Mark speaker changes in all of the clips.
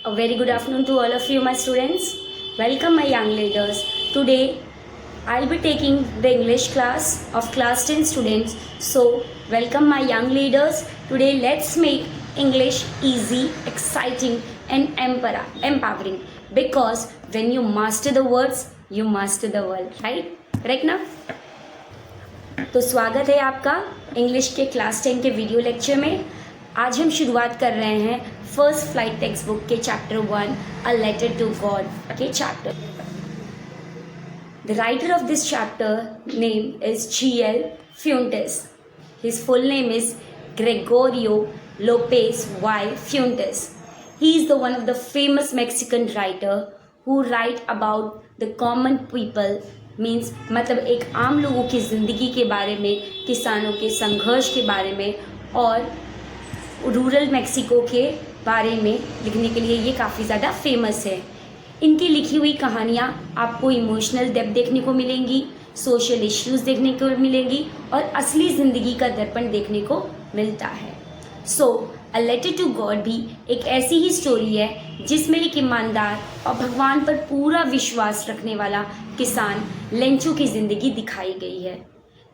Speaker 1: A very good afternoon to all of you, my students. Welcome, my young leaders. Today, I'll be taking the English class of class 10 students. So, welcome, my young leaders. Today, let's make English easy, exciting, and empowering. Because when you master the words, you master the world. Right? Right now? तो स्वागत है आपका English के class 10 के video lecture में। आज हम शुरुआत कर रहे हैं फर्स्ट फ्लाइट टेक्स्ट बुक के chapter 1 a letter to God के chapter. The writer of this chapter name is G.L. Fuentes. His full name is Gregorio Lopez Y. Fuentes. He is the one of the famous Mexican writer who write about the common people, means मतलब एक आम लोगों की ज़िंदगी के बारे में, किसानों के संघर्ष के बारे में और रूरल मेक्सिको के बारे में लिखने के लिए ये काफ़ी ज़्यादा फेमस है। इनकी लिखी हुई कहानियाँ आपको इमोशनल डेप्थ देखने को मिलेंगी, सोशल इश्यूज़ देखने को मिलेंगी और असली ज़िंदगी का दर्पण देखने को मिलता है। अ लेटर टू गॉड भी एक ऐसी ही स्टोरी है जिसमें एक ईमानदार और भगवान पर पूरा विश्वास रखने वाला किसान लेंचो की ज़िंदगी दिखाई गई है।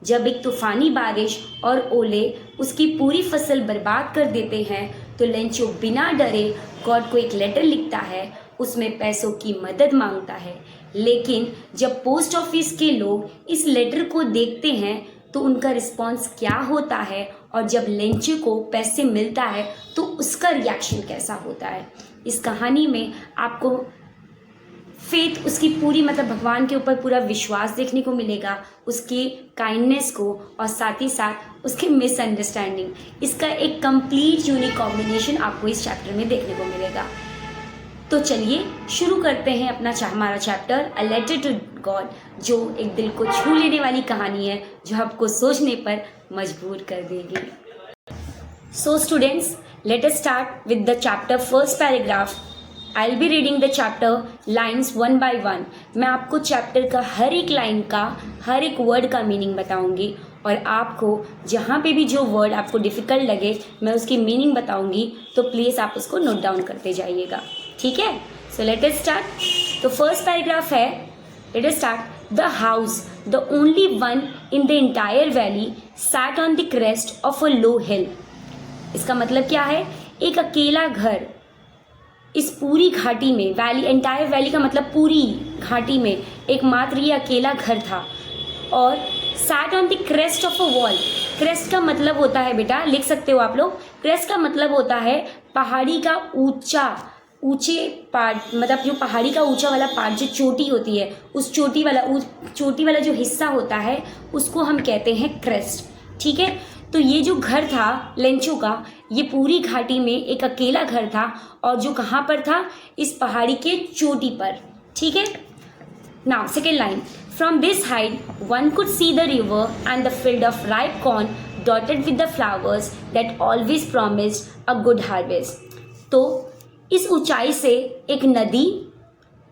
Speaker 1: जब एक तूफ़ानी बारिश और ओले उसकी पूरी फसल बर्बाद कर देते हैं तो लेंचो बिना डरे गॉड को एक लेटर लिखता है, उसमें पैसों की मदद मांगता है। लेकिन जब पोस्ट ऑफिस के लोग इस लेटर को देखते हैं तो उनका रिस्पॉन्स क्या होता है और जब लेंचो को पैसे मिलता है तो उसका रिएक्शन कैसा होता है। इस कहानी में आपको फेथ, उसकी पूरी मतलब भगवान के ऊपर पूरा विश्वास देखने को मिलेगा, उसकी काइंडनेस को और साथ ही साथ उसकी मिसअंडरस्टैंडिंग। इसका एक कंप्लीट यूनिक कॉम्बिनेशन आपको इस चैप्टर में देखने को मिलेगा। तो चलिए शुरू करते हैं अपना हमारा chapter a letter to God, जो एक दिल को छू लेने वाली कहानी है जो आपको सोचने पर मजबूर कर देगी। So students, late us start with the chapter first paragraph. I will be reading the chapter lines 1 by 1। मैं आपको चैप्टर का हर एक लाइन का, हर एक वर्ड का मीनिंग बताऊंगी और आपको जहाँ पे भी जो वर्ड आपको डिफ़िकल्ट लगे मैं उसकी मीनिंग बताऊंगी, तो प्लीज़ आप उसको नोट डाउन करते जाइएगा, ठीक है। So let us start. तो फर्स्ट पैराग्राफ है, let us start. The house, the only one in the entire valley, sat on the crest of a low hill. इसका मतलब क्या है? एक अकेला घर इस पूरी घाटी में, वैली, एंटायर वैली का मतलब पूरी घाटी में एकमात्र ये अकेला घर था। और set on the crest of a wall. Crest का मतलब होता है, बेटा लिख सकते हो आप लोग, क्रेस्ट का मतलब होता है पहाड़ी का ऊंचे पार्ट, मतलब जो पहाड़ी का ऊंचा वाला पार्ट, जो चोटी होती है, उस चोटी वाला जो हिस्सा होता है उसको हम कहते हैं क्रेस्ट, ठीक है। तो ये जो घर था लेंचो का, ये पूरी घाटी में एक अकेला घर था और जो कहाँ पर था? इस पहाड़ी के चोटी पर, ठीक है। Now second line, from this height one could see the river and the field of ripe corn dotted with the flowers that always promised a good harvest. तो इस ऊंचाई से एक नदी,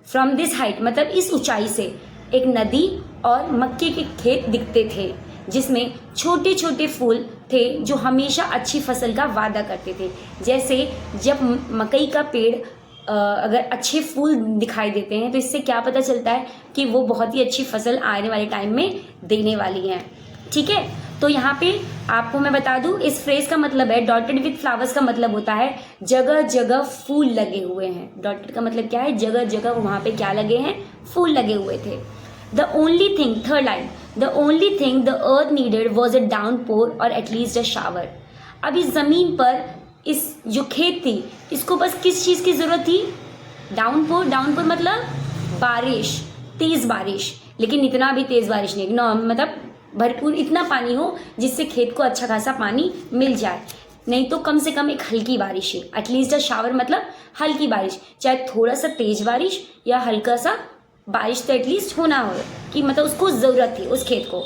Speaker 1: फ्रॉम दिस हाइट मतलब इस ऊंचाई से एक नदी और मक्के के खेत दिखते थे जिसमें छोटे छोटे फूल थे जो हमेशा अच्छी फसल का वादा करते थे। जैसे जब मकई का पेड़ अगर अच्छे फूल दिखाई देते हैं तो इससे क्या पता चलता है कि वो बहुत ही अच्छी फसल आने वाले टाइम में देने वाली है, ठीक है। तो यहाँ पे आपको मैं बता दूँ, इस फ्रेज का मतलब है डॉटेड विद फ्लावर्स, का मतलब होता है जगह जगह फूल लगे हुए हैं। डॉटेड का मतलब क्या है? जगह जगह वहाँ पे क्या लगे हैं? फूल लगे हुए थे। The only thing, third line, the only thing the earth needed was a downpour और एटलीस्ट अ शावर। अब इस ज़मीन पर इस जो खेत थी इसको बस किस चीज़ की ज़रूरत थी? डाउनपोर। डाउनपोर मतलब बारिश, तेज़ बारिश, लेकिन इतना भी तेज़ बारिश नहीं, मतलब भरपूर इतना पानी हो जिससे खेत को अच्छा खासा पानी मिल जाए, नहीं तो कम से कम एक हल्की बारिश है। एटलीस्ट अ शावर मतलब हल्की बारिश, चाहे थोड़ा सा तेज़ बारिश या हल्का सा बारिश तो एटलीस्ट होना हो, कि मतलब उसको ज़रूरत थी उस खेत को।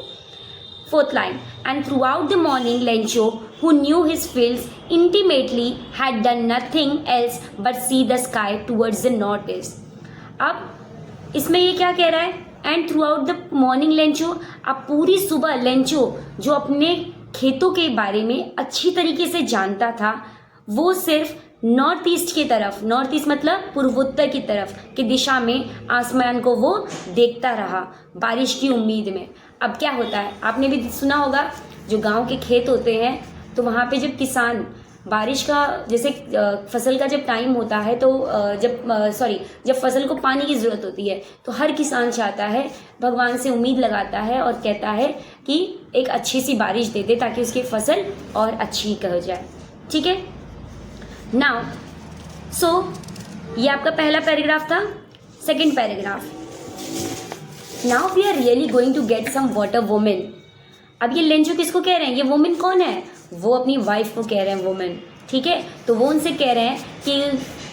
Speaker 1: Fourth line, and through out the morning Lencho who knew his fields intimately had done nothing else but see the sky towards the north east. अब इसमें ये क्या कह रहा है? And through out the morning Lencho, अब पूरी सुबह लेंचो जो अपने खेतों के बारे में अच्छी तरीके से जानता था, वो सिर्फ नॉर्थ ईस्ट की तरफ, नॉर्थ ईस्ट मतलब पूर्वोत्तर की तरफ की दिशा में आसमान को वो देखता रहा बारिश की उम्मीद में। अब क्या होता है, आपने भी सुना होगा, जो गांव के खेत होते हैं तो वहाँ पे जब किसान बारिश का जैसे फसल का जब टाइम होता है तो जब फसल को पानी की ज़रूरत होती है तो हर किसान चाहता है, भगवान से उम्मीद लगाता है और कहता है कि एक अच्छी सी बारिश दे दे ताकि उसकी फसल और अच्छी हो जाए। ठीक है, नाउ सो ये आपका पहला पैराग्राफ था। Second paragraph, now we are really going to get some water women. अब ये लेंचो किसको कह रहे हैं, ये वुमेन कौन है, वो अपनी वाइफ को कह रहे हैं वुमेन। ठीक है, तो वो उनसे कह रहे हैं कि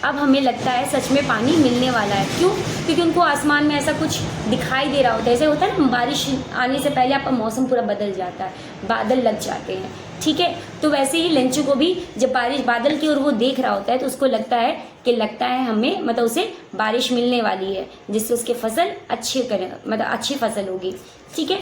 Speaker 1: अब हमें लगता है सच में पानी मिलने वाला है। क्यों? क्योंकि उनको आसमान में ऐसा कुछ दिखाई दे रहा होता है। ऐसे होता है ना, बारिश आने से पहले आपका मौसम पूरा बदल जाता है, बादल लग जाते हैं। ठीक है, तो वैसे ही लेंचो को भी जब बारिश बादल की ओर वो देख रहा होता है तो उसको लगता है हमें मतलब उसे बारिश मिलने वाली है जिससे उसकी फसल अच्छी फसल होगी। ठीक है,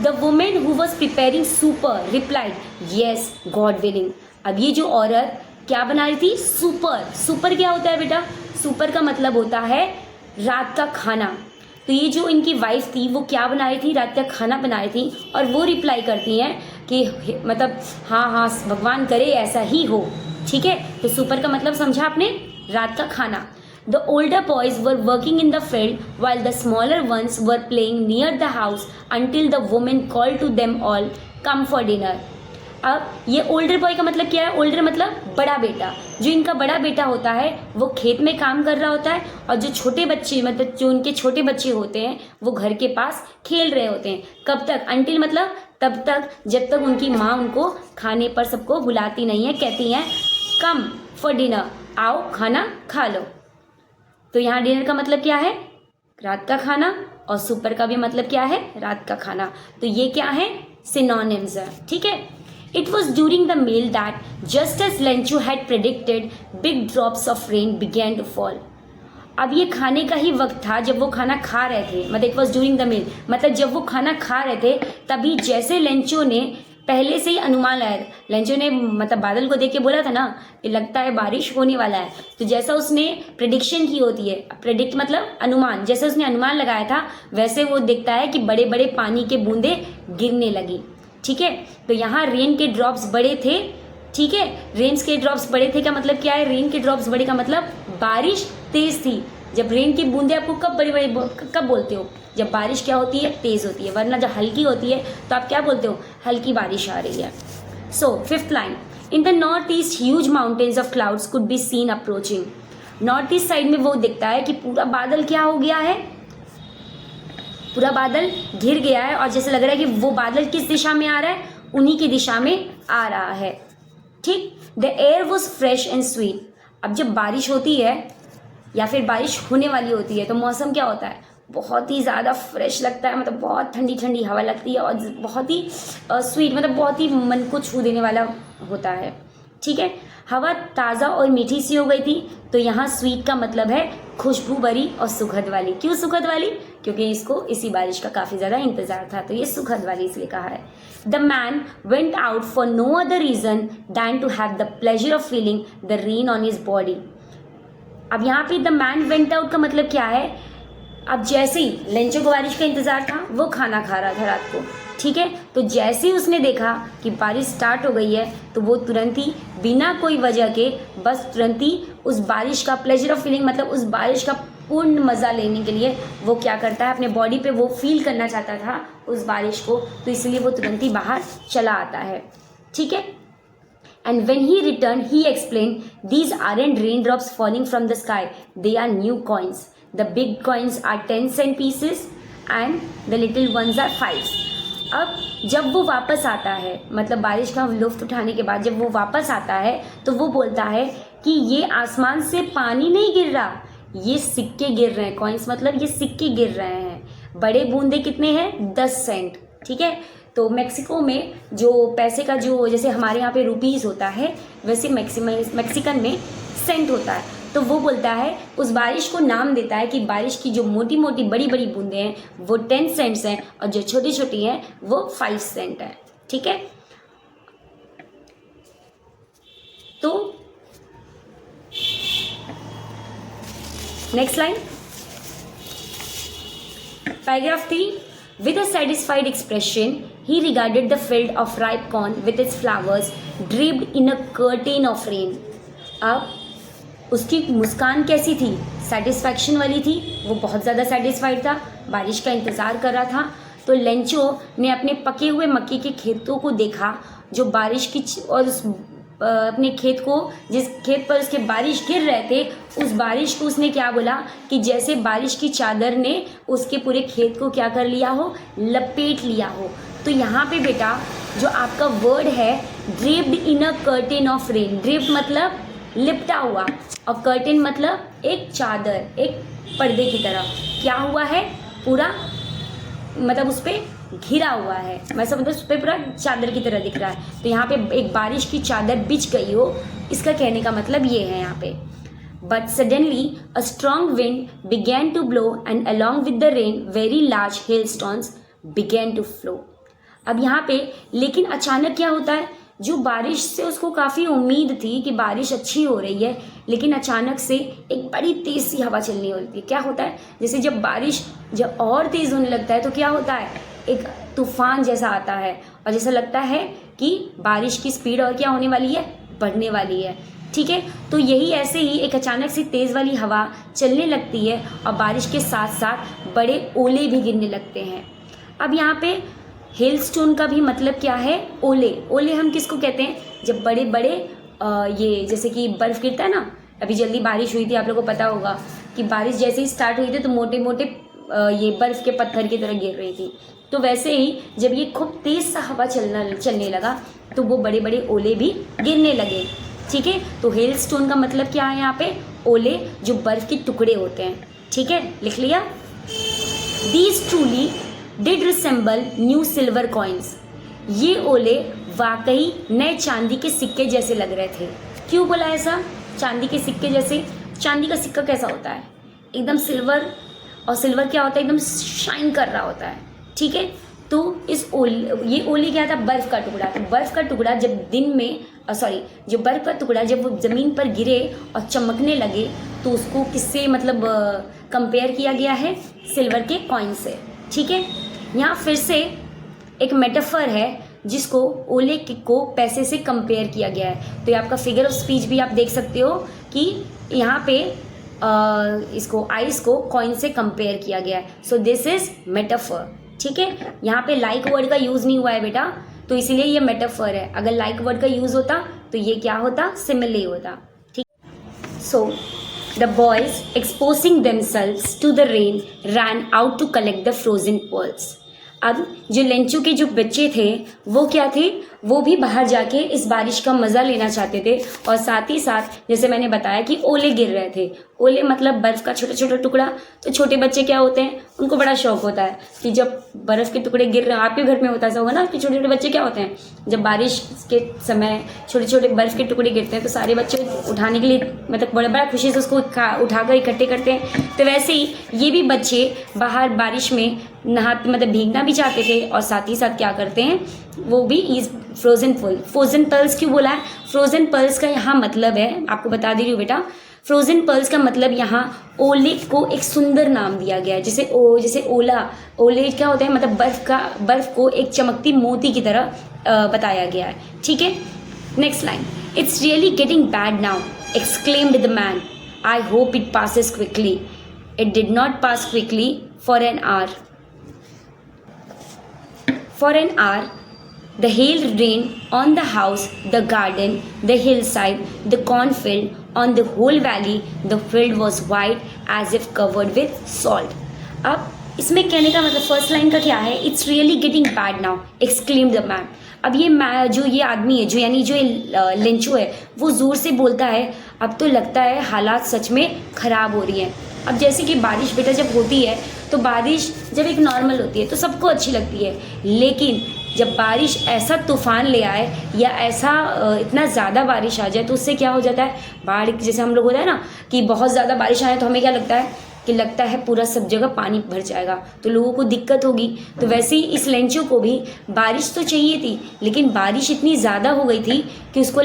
Speaker 1: the women who was preparing super replied yes God willing. अब ये जो औरत क्या बना रही थी, सुपर क्या होता है बेटा, सुपर का मतलब होता है रात का खाना। तो ये जो इनकी वाइफ थी वो क्या बना रही थी, रात का खाना बना रही थी और वो रिप्लाई करती हैं कि मतलब हाँ भगवान करे ऐसा ही हो। ठीक है, तो सुपर का मतलब समझा आपने, रात का खाना। The older boys were working in the field while the smaller ones were playing near the house until the woman called to them all, come for dinner. अब ये ओल्डर बॉय का मतलब क्या है, ओल्डर मतलब बड़ा बेटा। जो इनका बड़ा बेटा होता है वो खेत में काम कर रहा होता है और जो छोटे बच्चे मतलब जो उनके छोटे बच्चे होते हैं वो घर के पास खेल रहे होते हैं। कब तक, अंटिल मतलब तब तक जब तक उनकी माँ उनको खाने पर सबको बुलाती नहीं है, कहती हैं कम फॉर डिनर, आओ खाना खा लो। तो यहाँ डिनर का मतलब क्या है, रात का खाना, और सुपर का भी मतलब क्या है, रात का खाना। तो ये क्या है, सिनोनिम्स है। ठीक है, it was during the meal that just as Lencho had predicted big drops of rain began to fall. अब ये खाने का ही वक्त था जब वो खाना खा रहे थे, मतलब it was during the meal मतलब जब वो खाना खा रहे थे तभी जैसे लेंचो ने पहले से ही अनुमान लगाया, लेंचो ने मतलब बादल को देख के बोला था ना कि लगता है बारिश होने वाला है, तो जैसा उसने प्रेडिक्शन की होती है, प्रेडिक्ट मतलब अनुमान, जैसे उसने अनुमान लगाया था वैसे वो देखता है कि बड़े बड़े पानी के बूंदे गिरने लगी। ठीक है, तो यहाँ रेन के ड्रॉप्स बड़े थे। ठीक है, रेन्स के ड्रॉप्स बड़े थे का मतलब क्या है, रेन के ड्रॉप्स बड़े का मतलब बारिश तेज थी। जब रेन की बूंदे आपको कब बड़ी बड़ी कब बोलते हो, जब बारिश क्या होती है, तेज होती है, वरना जब हल्की होती है तो आप क्या बोलते हो, हल्की बारिश आ रही है। So fifth line, in the north east huge mountains of clouds could be seen approaching. North east side में वो दिखता है कि पूरा बादल क्या हो गया है, पूरा बादल घिर गया है और जैसे लग रहा है कि वो बादल किस दिशा में आ रहा है, उन्हीं की दिशा में आ रहा है। ठीक, the air was fresh and sweet. अब जब बारिश होती है या फिर बारिश होने वाली होती है तो मौसम क्या होता है, बहुत ही ज़्यादा फ्रेश लगता है, मतलब बहुत ठंडी ठंडी हवा लगती है और बहुत ही स्वीट मतलब बहुत ही मन को छू देने वाला होता है। ठीक है, हवा ताज़ा और मीठी सी हो गई थी, तो यहाँ स्वीट का मतलब है खुशबू भरी और सुखद वाली। क्यों सुखद वाली, क्योंकि इसको इसी बारिश का काफ़ी ज़्यादा इंतज़ार था, तो ये सुखद वाली इसलिए कहा है। The man went out for no other reason than to have the pleasure of feeling the rain on his body. अब यहाँ पे द मैन वेंट आउट का मतलब क्या है, अब जैसे ही लेंचो को बारिश का इंतज़ार था, वो खाना खा रहा था रात को। ठीक है, तो जैसे ही उसने देखा कि बारिश स्टार्ट हो गई है तो वो तुरंत ही बिना कोई वजह के बस तुरंत ही उस बारिश का प्लेजर ऑफ फीलिंग मतलब उस बारिश का पूर्ण मज़ा लेने के लिए वो क्या करता है, अपने बॉडी पे वो फील करना चाहता था उस बारिश को, तो इसलिए वो तुरंत ही बाहर चला आता है। ठीक है, and when he returned he explained, these aren't raindrops falling from the sky, they are new coins. The big coins are 10 cent pieces and the little ones are 5. अब जब वो वापस आता है, मतलब बारिश का लुत्फ उठाने के बाद जब वो वापस आता है तो वो बोलता है कि ये आसमान से पानी नहीं गिर रहा, ये सिक्के गिर रहे हैं। कॉइन्स मतलब ये सिक्के गिर रहे हैं। बड़े बूंदे कितने हैं, 10 सेंट। ठीक है, तो मेक्सिको में जो पैसे का जो जैसे हमारे यहाँ पे रुपीज़ होता है वैसे मैक्सिकन में सेंट होता है। तो वो बोलता है, उस बारिश को नाम देता है कि बारिश की जो मोटी मोटी बड़ी बड़ी बूंदें हैं वो 10 सेंट्स हैं और जो छोटी छोटी हैं वो 5 सेंट है। ठीक है, तो next line, paragraph 3, with a satisfied expression he regarded the field of ripe corn with its flowers draped in a curtain of rain. अब उसकी मुस्कान कैसी थी? सेटिस्फैक्शन वाली थी, वो बहुत ज़्यादा सेटिस्फाइड था, बारिश का इंतज़ार कर रहा था। तो लेंचो ने अपने पके हुए मक्के के खेतों को देखा जो बारिश की और उस अपने खेत को, जिस खेत पर उसके बारिश गिर रहे थे, उस बारिश को उसने क्या बोला कि जैसे बारिश की चादर ने उसके पूरे खेत को क्या कर लिया हो, लपेट लिया हो। तो यहाँ पे बेटा जो आपका वर्ड है draped in a curtain of rain, draped मतलब लिपटा हुआ और कर्टेन मतलब एक चादर, एक पर्दे की तरह क्या हुआ है, पूरा मतलब उस पर घिरा हुआ है, वैसा मतलब उस पर पूरा चादर की तरह दिख रहा है। तो यहाँ पे एक बारिश की चादर बिछ गई हो, इसका कहने का मतलब ये है यहाँ पे। But suddenly a strong wind began to blow and along with the rain very large hailstones began to flow. अब यहाँ पे लेकिन अचानक क्या होता है, जो बारिश से उसको काफ़ी उम्मीद थी कि बारिश अच्छी हो रही है, लेकिन अचानक से एक बड़ी तेज़ सी हवा चलनी होती है। क्या होता है, जैसे जब बारिश जब और तेज़ होने लगता है तो क्या होता है, एक तूफान जैसा आता है और जैसा लगता है कि बारिश की स्पीड और क्या होने वाली है, बढ़ने वाली है। ठीक है, तो यही ऐसे ही एक अचानक से तेज़ वाली हवा चलने लगती है और बारिश के साथ साथ बड़े ओले भी गिरने लगते हैं। अब यहाँ पे हेलस्टोन का भी मतलब क्या है, ओले। ओले हम किसको कहते हैं, जब बड़े बड़े ये जैसे कि बर्फ़ गिरता है ना, अभी जल्दी बारिश हुई थी, आप लोगों को पता होगा कि बारिश जैसे ही स्टार्ट हुई थी तो मोटे मोटे ये बर्फ़ के पत्थर की तरह गिर रही थी। तो वैसे ही जब ये खूब तेज़ सा हवा चलने लगा तो वो बड़े बड़े ओले भी गिरने लगे। ठीक है, तो हेलस्टोन का मतलब क्या है यहाँ पे, ओले, जो बर्फ़ के टुकड़े होते हैं। ठीक है, लिख लिया। These truly did resemble new silver coins, ये ओले वाकई नए चांदी के सिक्के जैसे लग रहे थे। क्यों बोला ऐसा, चांदी के सिक्के जैसे? चांदी का सिक्का कैसा होता है, एकदम सिल्वर, और सिल्वर क्या होता है, एकदम शाइन कर रहा होता है। ठीक है, तो इस ये ओले क्या था, बर्फ़ का टुकड़ा। तो बर्फ़ का टुकड़ा जब दिन में जो बर्फ़ का टुकड़ा जब वो ज़मीन पर गिरे और चमकने लगे तो उसको किससे मतलब कंपेयर किया गया है, सिल्वर के कॉइन से। ठीक है, यहाँ फिर से एक मेटाफर है जिसको ओले को पैसे से कंपेयर किया गया है। तो ये आपका फिगर ऑफ स्पीच भी आप देख सकते हो कि यहाँ पे इसको आइस को कॉइन से कंपेयर किया गया है। So this is metaphor. ठीक है, यहाँ पे लाइक वर्ड का यूज़ नहीं हुआ है बेटा, तो इसीलिए ये मेटाफर है। अगर लाइक वर्ड का यूज़ होता तो ये क्या होता, सिमिले होता। ठीक, so the boys exposing themselves to the rain ran out to collect the frozen pearls. अब जो लेंचू के जो बच्चे थे वो क्या थे, वो भी बाहर जाके इस बारिश का मज़ा लेना चाहते थे और साथ ही साथ जैसे मैंने बताया कि ओले गिर रहे थे। ओले मतलब बर्फ़ का छोटा छोटा टुकड़ा। तो छोटे बच्चे क्या होते हैं, उनको बड़ा शौक होता है कि जब बर्फ़ के टुकड़े गिर रहे हैं, आपके घर में होता ऐसा होगा ना कि छोटे छोटे बच्चे क्या होते हैं, जब बारिश के समय छोटे छोटे बर्फ़ के टुकड़े गिरते हैं तो सारे बच्चे उठाने के लिए मतलब बड़ा खुशी से उसको उठाकर इकट्ठे करते हैं। तो वैसे ही ये भी बच्चे बाहर बारिश में मतलब भीगना भी चाहते थे और साथ ही साथ क्या करते हैं, वो भी इस फ्रोजन पर्ल्स क्यों बोला है, फ्रोजन पर्ल्स का यहाँ मतलब है, आपको बता दे रही हूँ बेटा, फ्रोजन पर्ल्स का मतलब यहाँ ओले को एक सुंदर नाम दिया गया है। जैसे ओले क्या होता है, मतलब बर्फ को एक चमकती मोती की तरह बताया गया है। ठीक है, next line, it's really getting bad now exclaimed the man, I hope it passes quickly, it did not pass quickly for an our. For an hour, the hail rained on the house, the garden, the hillside, the cornfield, on the whole valley. The field was white as if covered with salt. अब इसमें कहने का मतलब first line का क्या है, It's really getting bad now, exclaimed the man. अब ये आदमी है, यानी जो लेंचो है, वो ज़ोर से बोलता है, अब तो लगता है हालात सच में ख़राब हो रही हैं। अब जैसे कि बारिश बेटा जब होती है तो बारिश जब एक नॉर्मल होती है तो सबको अच्छी लगती है, लेकिन जब बारिश ऐसा तूफान ले आए या ऐसा इतना ज़्यादा बारिश आ जाए तो उससे क्या हो जाता है, बाढ़ जैसे हम लोग होता है ना कि बहुत ज़्यादा बारिश आए तो हमें क्या लगता है कि लगता है पूरा सब जगह पानी भर जाएगा, तो लोगों को दिक्कत होगी। तो वैसे ही इस लेंचो को भी बारिश तो चाहिए थी, लेकिन बारिश इतनी ज़्यादा हो गई थी कि उसको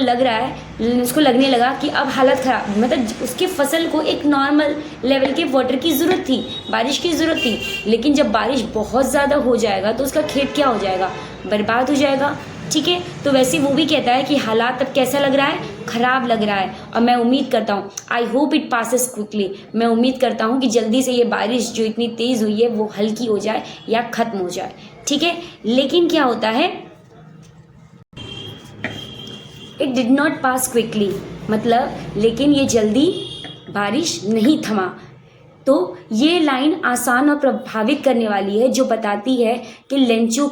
Speaker 1: लगने लगा कि अब हालत ख़राब, मतलब उसकी फसल को एक नॉर्मल लेवल के वाटर की ज़रूरत थी, बारिश की ज़रूरत थी। लेकिन जब बारिश बहुत ज़्यादा हो जाएगा तो उसका खेत क्या हो जाएगा, बर्बाद हो जाएगा। ठीक है, तो वैसे वो भी कहता है कि हालात अब कैसा लग रहा है, ख़राब लग रहा है, और मैं उम्मीद करता हूँ, I hope it passes quickly, मैं उम्मीद करता हूँ कि जल्दी से ये बारिश जो इतनी तेज़ हुई है वो हल्की हो जाए या ख़त्म हो जाए। ठीक है, लेकिन क्या होता है, it did not pass quickly, मतलब लेकिन ये जल्दी बारिश नहीं थमा। तो ये लाइन आसान और प्रभावित करने वाली है, जो बताती है कि लेंचो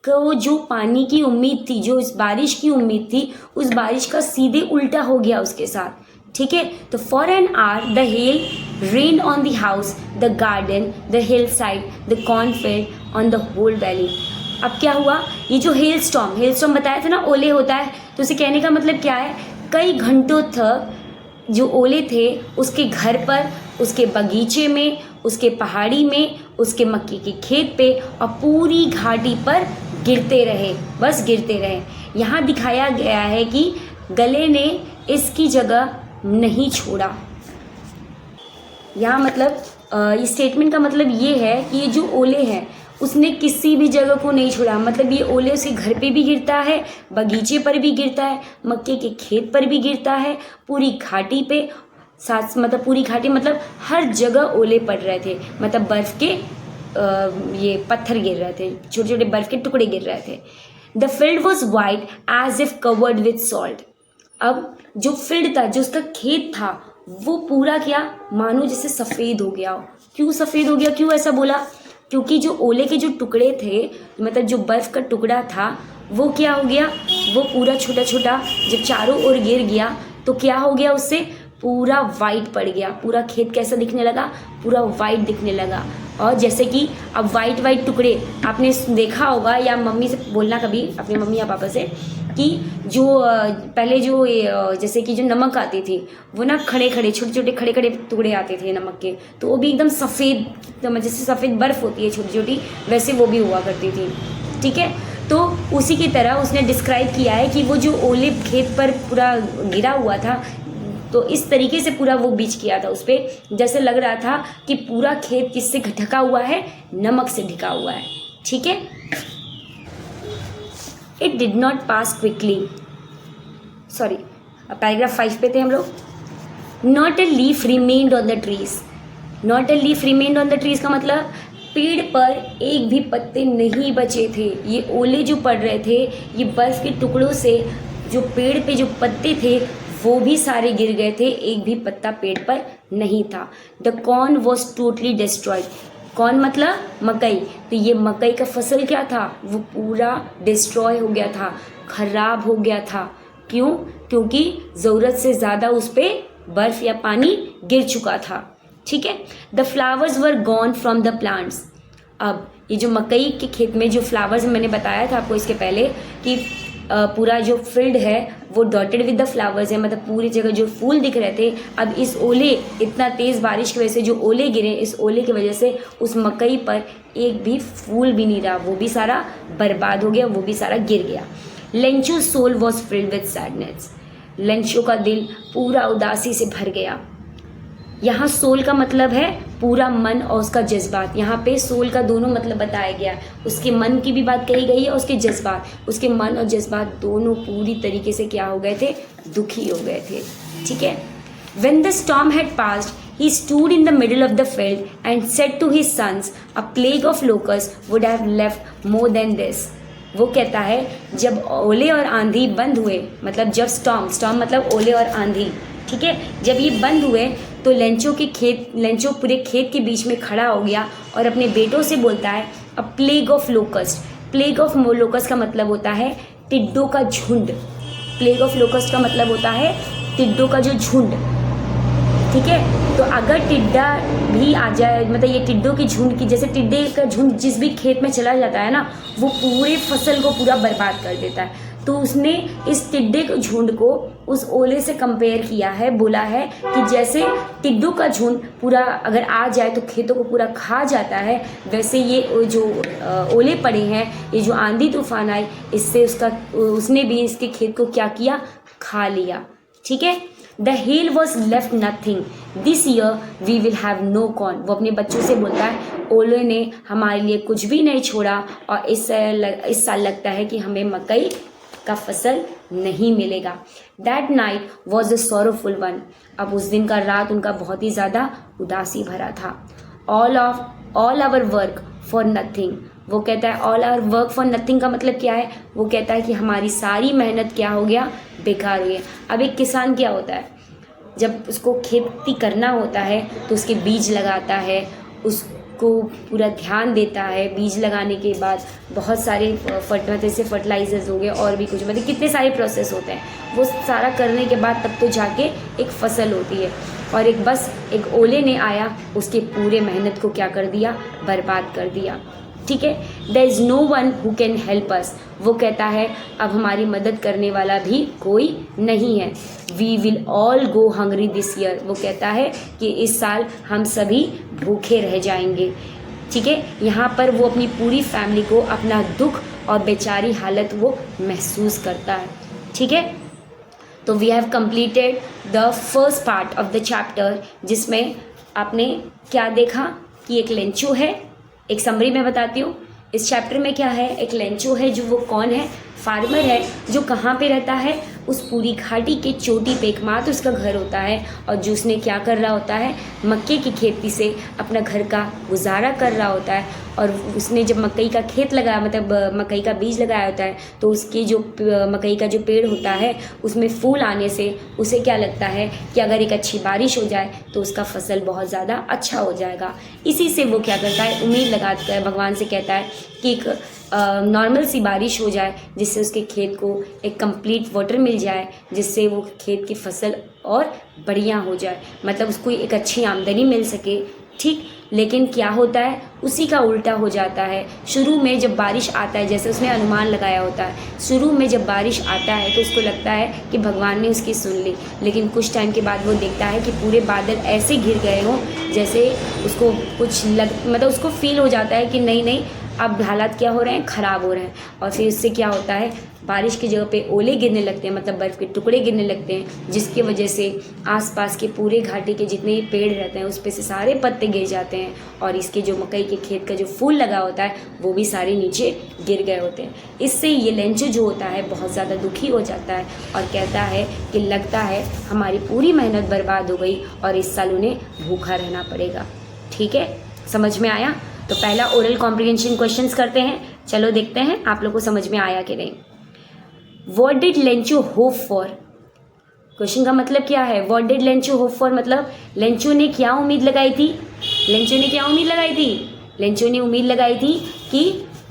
Speaker 1: को जो पानी की उम्मीद थी, जो इस बारिश की उम्मीद थी, उस बारिश का सीधे उल्टा हो गया उसके साथ। ठीक है, तो for an hour the hail rain on the house, the garden, the hillside, the cornfield, on the whole valley. अब क्या हुआ, ये जो हेल स्टॉर्म बताया था ना, ओले होता है, तो उसे कहने का मतलब क्या है, कई घंटों तक जो ओले थे उसके घर पर, उसके बगीचे में, उसके पहाड़ी में, उसके मक्के के खेत पे और पूरी घाटी पर गिरते रहे, बस गिरते रहे। यहाँ दिखाया गया है कि गले ने इसकी जगह नहीं छोड़ा। यहाँ मतलब इस स्टेटमेंट का मतलब ये है कि ये जो ओले हैं उसने किसी भी जगह को नहीं छोड़ा, मतलब ये ओले उसके घर पे भी गिरता है, बगीचे पर भी गिरता है, मक्के के खेत पर भी गिरता है, पूरी घाटी पे, साथ मतलब पूरी घाटी मतलब हर जगह ओले पड़ रहे थे, मतलब बर्फ़ के ये पत्थर गिर रहे थे, छोटे छोटे बर्फ़ के टुकड़े गिर रहे थे। The field was white as if covered with salt. अब जो फील्ड था, जो उसका खेत था, वो पूरा क्या मानो जैसे सफ़ेद हो गया। क्यों सफ़ेद हो गया, क्यों ऐसा बोला, क्योंकि जो ओले के जो टुकड़े थे, मतलब जो बर्फ़ का टुकड़ा था, वो क्या हो गया, वो पूरा छोटा छोटा जब चारों ओर गिर गया तो क्या हो गया, उससे पूरा वाइट पड़ गया। पूरा खेत कैसा दिखने लगा, पूरा वाइट दिखने लगा। और जैसे कि अब वाइट वाइट टुकड़े आपने देखा होगा, या मम्मी से बोलना कभी, अपनी मम्मी या पापा से, कि जो पहले जो जैसे कि जो नमक आती थी, वो ना खड़े खड़े छोटे छोटे खड़े खड़े टुकड़े आते थे नमक के, तो वो भी एकदम सफ़ेद, जैसे सफ़ेद बर्फ़ होती है छोटी छोटी, वैसे वो भी हुआ करती थी। ठीक है, तो उसी की तरह उसने डिस्क्राइब किया है कि वो जो ओले खेत पर पूरा गिरा हुआ था, तो इस तरीके से पूरा वो बीज किया था उस पर, जैसे लग रहा था कि पूरा खेत किससे ढका हुआ है, नमक से ढका हुआ है। ठीक है, it did not pass quickly, sorry paragraph 5 पे थे हम लोग। Not a leaf remained on the trees. Not a leaf remained on the trees का मतलब पेड़ पर एक भी पत्ते नहीं बचे थे। ये ओले जो पड़ रहे थे, ये बर्फ़ के टुकड़ों से जो पेड़ पे जो पत्ते थे वो भी सारे गिर गए थे, एक भी पत्ता पेड़ पर नहीं था। The corn was totally destroyed. Corn मतलब मकई, तो ये मकई का फसल क्या था, वो पूरा डिस्ट्रॉय हो गया था, खराब हो गया था। क्यों, क्योंकि ज़रूरत से ज़्यादा उस पर बर्फ़ या पानी गिर चुका था। ठीक है, the flowers were gone from the plants. अब ये जो मकई के खेत में जो फ्लावर्स मैंने बताया था आपको इसके पहले कि पूरा जो फील्ड है वो डॉटेड विद द फ्लावर्स है, मतलब पूरी जगह जो फूल दिख रहे थे। अब इस ओले, इतना तेज़ बारिश की वजह से जो ओले गिरे, इस ओले की वजह से उस मकई पर एक भी फूल भी नहीं रहा, वो भी सारा बर्बाद हो गया, वो भी सारा गिर गया। Lencho soul was filled with sadness. Lencho का दिल पूरा उदासी से भर गया। यहाँ सोल का मतलब है पूरा मन और उसका जज्बात। यहाँ पे सोल का दोनों मतलब बताया गया, उसके मन की भी बात कही गई है, उसके जज्बात, उसके मन और जज्बात दोनों पूरी तरीके से क्या हो गए थे, दुखी हो गए थे। ठीक है, When the storm had passed, he stood in the middle of the field and said to his sons, a plague of locusts would have left more than this. वो कहता है जब ओले और आंधी बंद हुए, मतलब जब स्टॉर्म मतलब ओले और आंधी, ठीक है, जब ये बंद हुए तो लेंचो पूरे खेत के बीच में खड़ा हो गया और अपने बेटों से बोलता है अ plague of locust. Plague of locust का मतलब होता है टिड्डों का झुंड। प्लेग ऑफ लोकस्ट का मतलब होता है टिड्डों का जो झुंड। ठीक है, तो अगर टिड्डा भी आ जाए, मतलब ये टिड्डों की झुंड की, जैसे टिड्डे का झुंड जिस भी खेत में चला जाता है ना, वो पूरे फसल को पूरा बर्बाद कर देता है। तो उसने इस टिड्डे के झुंड को उस ओले से कंपेयर किया है, बोला है कि जैसे टिड्डों का झुंड पूरा अगर आ जाए तो खेतों को पूरा खा जाता है, वैसे ये जो ओले पड़े हैं, ये जो आंधी तूफान आए, इससे उसने भी इसके खेत को क्या किया, खा लिया। ठीक है। The hail was left nothing this year we will have no corn. वो अपने बच्चों से बोलता है ओले ने हमारे लिए कुछ भी नहीं छोड़ा और इस साल लगता है कि हमें मकई का फसल नहीं मिलेगा। That night was a sorrowful one. अब उस दिन का रात उनका बहुत ही ज़्यादा उदासी भरा था। All our work for nothing. वो कहता है all our work for nothing का मतलब क्या है, वो कहता है कि हमारी सारी मेहनत क्या हो गया, बेकार हुई है। अब एक किसान क्या होता है, जब उसको खेती करना होता है तो उसके बीज लगाता है, उसको पूरा ध्यान देता है। बीज लगाने के बाद बहुत सारे जैसे फर्टिलाइजर्स हो गए और भी कुछ, मतलब कितने सारे प्रोसेस होते हैं, वो सारा करने के बाद तब तो जाके एक फसल होती है। और एक ओले ने आया, उसके पूरे मेहनत को क्या कर दिया, बर्बाद कर दिया। ठीक है। There is no one who can help us. वो कहता है अब हमारी मदद करने वाला भी कोई नहीं है। We will all go hungry this year. वो कहता है कि इस साल हम सभी भूखे रह जाएंगे। ठीक है। यहाँ पर वो अपनी पूरी फैमिली को अपना दुख और बेचारी हालत वो महसूस करता है। ठीक है। तो we have completed the first part of the chapter, जिसमें आपने क्या देखा कि एक लेंचू है। एक समरी में बताती हूँ, इस चैप्टर में क्या है, एक लेंचू है जो वो कौन है, फार्मर है जो कहाँ पे रहता है, उस पूरी घाटी के चोटी पे एकमात्र उसका घर होता है और जो उसने क्या कर रहा होता है, मक्के की खेती से अपना घर का गुजारा कर रहा होता है। और उसने जब मकई का खेत लगाया, मतलब मकई का बीज लगाया होता है, तो उसके जो मकई का जो पेड़ होता है उसमें फूल आने से उसे क्या लगता है कि अगर एक अच्छी बारिश हो जाए तो उसका फसल बहुत ज़्यादा अच्छा हो जाएगा। इसी से वो क्या करता है, उम्मीद लगाता है, भगवान से कहता है कि एक नॉर्मल सी बारिश हो जाए जिससे उसके खेत को एक कंप्लीट वाटर मिल जाए, जिससे वो खेत की फसल और बढ़िया हो जाए, मतलब उसको एक अच्छी आमदनी मिल सके। ठीक। लेकिन क्या होता है, उसी का उल्टा हो जाता है। शुरू में जब बारिश आता है, जैसे उसने अनुमान लगाया होता है, शुरू में जब बारिश आता है तो उसको लगता है कि भगवान ने उसकी सुन ली, लेकिन कुछ टाइम के बाद वो देखता है कि पूरे बादल ऐसे घिर गए हों जैसे उसको मतलब उसको फील हो जाता है कि नहीं अब हालात क्या हो रहे हैं, ख़राब हो रहे हैं। और फिर इससे क्या होता है, बारिश की जगह पे ओले गिरने लगते हैं, मतलब बर्फ़ के टुकड़े गिरने लगते हैं, जिसकी वजह से आसपास के पूरे घाटी के जितने भी पेड़ रहते हैं उस पे से सारे पत्ते गिर जाते हैं और इसके जो मकई के खेत का जो फूल लगा होता है वो भी सारे नीचे गिर गए होते हैं। इससे ये लेंचू जो होता है बहुत ज़्यादा दुखी हो जाता है और कहता है कि लगता है हमारी पूरी मेहनत बर्बाद हो गई और इस साल उन्हें भूखा रहना पड़ेगा। ठीक है, समझ में आया? तो पहला ओरल कॉम्प्रिहेंशन क्वेश्चंस करते हैं। चलो देखते हैं आप लोग को समझ में आया कि नहीं। What did Lencho hope for? Question का मतलब क्या है, what did Lencho hope for, मतलब लेंचू ने क्या उम्मीद लगाई थी? लेंचू ने क्या उम्मीद लगाई थी? लेंचू ने उम्मीद लगाई थी कि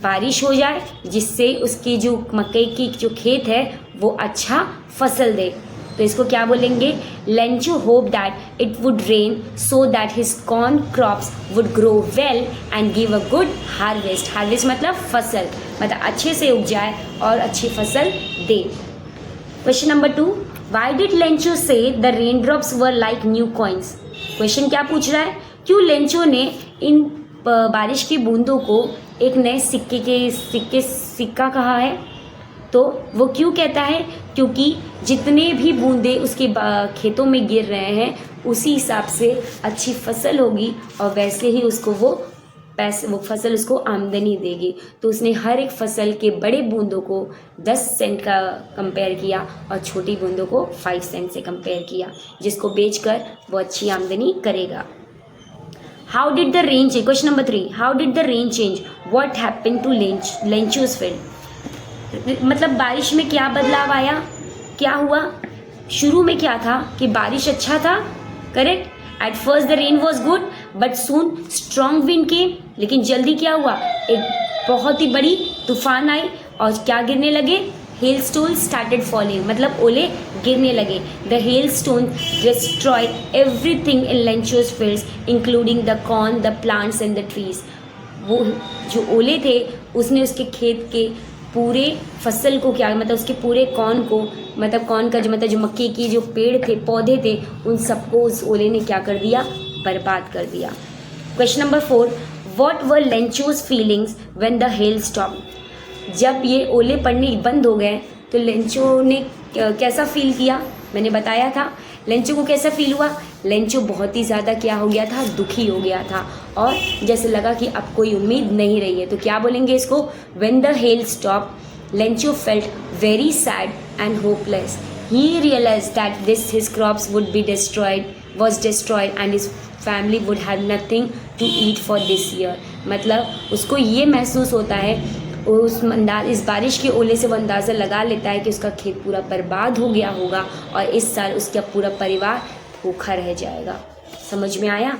Speaker 1: बारिश हो जाए जिससे उसकी जो मकई की जो खेत है वो अच्छा फसल दे। तो इसको क्या बोलेंगे? Lencho hope that it would rain so that his corn crops would grow well and give a good harvest. Harvest मतलब फसल, मतलब अच्छे से उग जाए और अच्छी फसल दे। क्वेश्चन नंबर 2, वाई डिड लेंचू से the rain drops were like new coins? Question क्या पूछ रहा है, क्यों लेंचू ने इन बारिश की बूंदों को एक नए सिक्का कहा है? तो वो क्यों कहता है? क्योंकि जितने भी बूंदे उसके खेतों में गिर रहे हैं उसी हिसाब से अच्छी फसल होगी और वैसे ही उसको वो फसल उसको आमदनी देगी। तो उसने हर एक फसल के बड़े बूंदों को 10 सेंट का कंपेयर किया और छोटी बूंदों को 5 सेंट से कंपेयर किया, जिसको बेचकर वो अच्छी आमदनी करेगा। How did the rain change? Question number 3, how did the rain change? What happened to Lencho's field? मतलब बारिश में क्या बदलाव आया, क्या हुआ? शुरू में क्या था कि बारिश अच्छा था, correct. At first the rain was good but soon strong wind came. लेकिन जल्दी क्या हुआ, एक बहुत ही बड़ी तूफान आई और क्या गिरने लगे? हेल स्टोन स्टार्टेड फॉलिंग, मतलब ओले गिरने लगे। The hail stone destroyed everything in Lencho's fields including the corn, the plants and the trees. वो जो ओले थे उसने उसके खेत के पूरे फसल को क्या मतलब उसके पूरे कॉर्न को मतलब कॉर्न का जो मतलब जो मक्के की जो पेड़ थे पौधे थे उन सबको उस ओले ने क्या कर दिया, बर्बाद कर दिया। Question number 4, what were Lencho's feelings when the hail stop. जब ये ओले पड़ने बंद हो गए तो लेंचो ने कैसा फील किया, मैंने बताया था लेंचो को कैसा फील हुआ। लेंचो बहुत ही ज़्यादा क्या हो गया था, दुखी हो गया था और जैसे लगा कि अब कोई उम्मीद नहीं रही है। तो क्या बोलेंगे इसको, when the hail stop Lencho felt very sad and hopeless. He realised that this his crops would be was destroyed and his family would have nothing to eat for this year। मतलब उसको ये महसूस होता है, इस बारिश के ओले से वो अंदाज़ा लगा लेता है कि उसका खेत पूरा बर्बाद हो गया होगा और इस साल उसका पूरा परिवार भूखा रह जाएगा। समझ में आया।